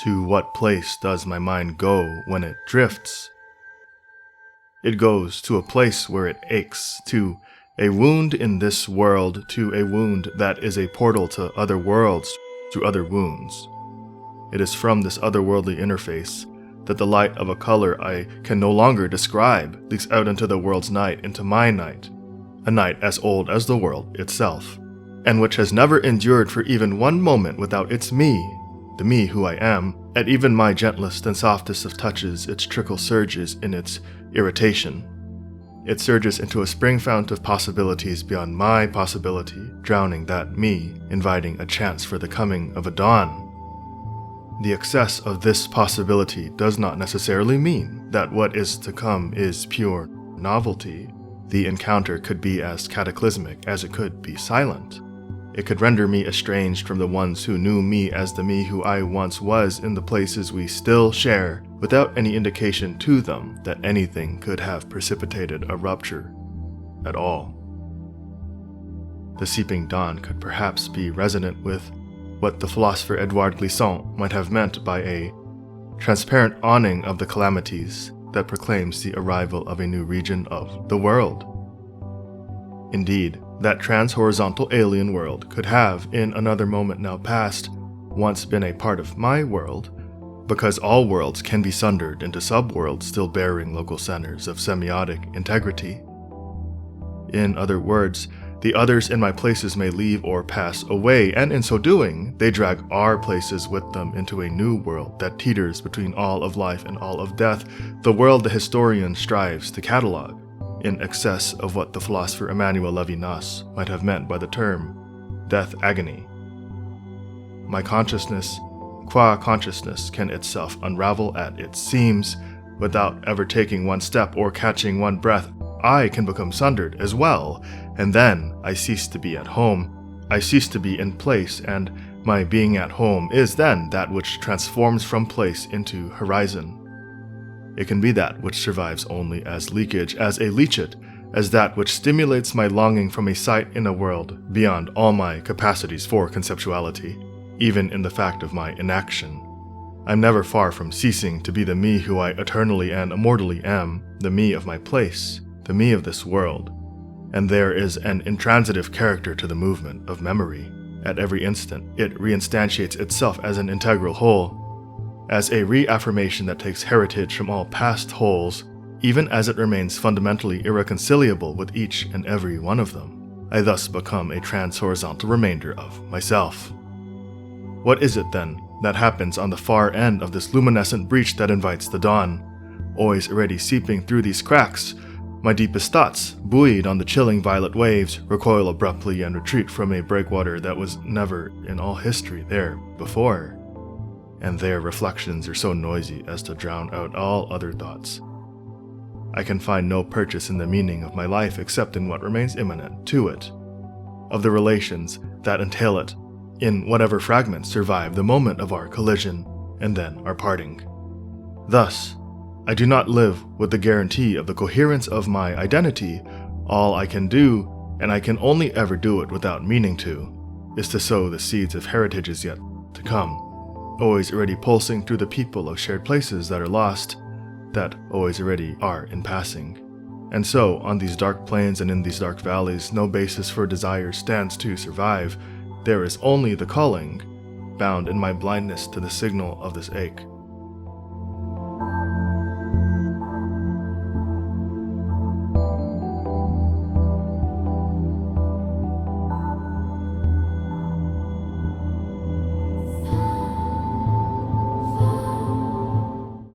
To what place does my mind go when it drifts? It goes to a place where it aches, to a wound in this world, to a wound that is a portal to other worlds, to other wounds. It is from this otherworldly interface that the light of a color I can no longer describe leaks out into the world's night, into my night, a night as old as the world itself, and which has never endured for even one moment without its me, the me who I am. At even my gentlest and softest of touches, its trickle surges in its irritation. It surges into a spring fount of possibilities beyond my possibility, drowning that me, inviting a chance for the coming of a dawn. The excess of this possibility does not necessarily mean that what is to come is pure novelty. The encounter could be as cataclysmic as it could be silent. It could render me estranged from the ones who knew me as the me who I once was in the places we still share, without any indication to them that anything could have precipitated a rupture at all. The seeping dawn could perhaps be resonant with what the philosopher Édouard Glissant might have meant by a transparent awning of the calamities that proclaims the arrival of a new region of the world. Indeed, that trans-horizontal alien world could have, in another moment now past, once been a part of my world, because all worlds can be sundered into sub-worlds still bearing local centers of semiotic integrity. In other words, the others in my places may leave or pass away, and in so doing, they drag our places with them into a new world that teeters between all of life and all of death, the world the historian strives to catalog, in excess of what the philosopher Emmanuel Levinas might have meant by the term death agony. My consciousness, qua consciousness, can itself unravel at its seams without ever taking one step or catching one breath. I can become sundered as well, and then I cease to be at home. I cease to be in place, and my being at home is then that which transforms from place into horizon. It can be that which survives only as leakage, as a leachate, as that which stimulates my longing from a sight in a world beyond all my capacities for conceptuality, even in the fact of my inaction. I'm never far from ceasing to be the me who I eternally and immortally am, the me of my place, the me of this world. And there is an intransitive character to the movement of memory. At every instant, it reinstantiates itself as an integral whole, as a reaffirmation that takes heritage from all past wholes, even as it remains fundamentally irreconcilable with each and every one of them. I thus become a trans-horizontal remainder of myself. What is it, then, that happens on the far end of this luminescent breach that invites the dawn? Always already seeping through these cracks, my deepest thoughts, buoyed on the chilling violet waves, recoil abruptly and retreat from a breakwater that was never in all history there before. And their reflections are so noisy as to drown out all other thoughts. I can find no purchase in the meaning of my life except in what remains immanent to it, of the relations that entail it, in whatever fragments survive the moment of our collision and then our parting. Thus, I do not live with the guarantee of the coherence of my identity. All I can do, and I can only ever do it without meaning to, is to sow the seeds of heritages yet to come, always already pulsing through the people of shared places that are lost, that always already are in passing. And so, on these dark plains and in these dark valleys, no basis for desire stands to survive. There is only the calling, bound in my blindness to the signal of this ache.